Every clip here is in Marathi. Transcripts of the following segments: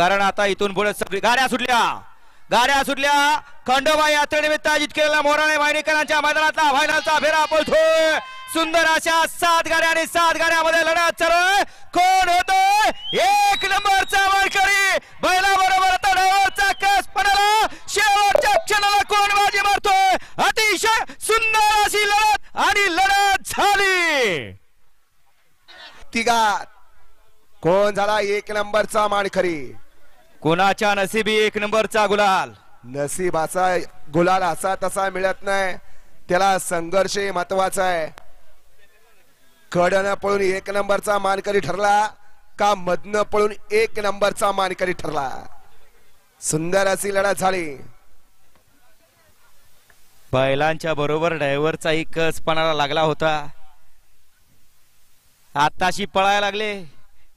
कारण आता इथून पुढे सगळी गाड्या सुटल्या खंडोबा यात्रेनिमित्त आयोजित केलेल्या मोराळे वाहिनीकरांच्या मैदानातला फायनलचा फेरा पळतोय. सुंदर अशा 7 गाड्या आणि 7 गाड्यामध्ये लढत चालू आहे. कोण होतोय 1 नंबरचा मानकरी बैलाबरोबर आता डावाचा कस पडला. शेवटच्या क्षणाला कोण बाजी मारतोय. अतिशय सुंदर अशी लढत झाली. तिघात कोण झाला 1 नंबरचा मानकरी. कोणाच्या नशिबी 1 नंबरचा गुलाल. नसीबाचा गुलाल असा तसा मिळत नाही, त्याला संघर्ष महत्वाचा आहे. कडनं पळून 1 नंबरचा मानकरी ठरला का मधनं पळून 1 नंबरचा मानकरी ठरला. सुंदर अशी लढत झाली. बैलांच्या बरोबर ड्रायव्हरचाही कसपणाला लागला होता. आताशी पळायला लागले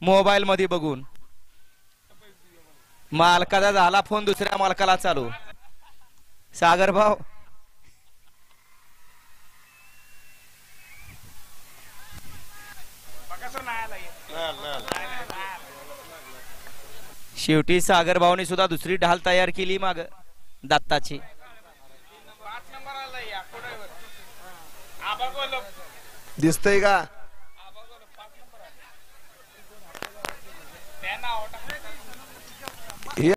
मोबाईल मध्ये बघून. मालकाचा झाला फोन दुसऱ्या मालकाला चालू. सागर भाऊ शेवटी सागर भाऊनी सुद्धा दुसरी ढाल तयार केली माग दत्ताची. दिसतंय का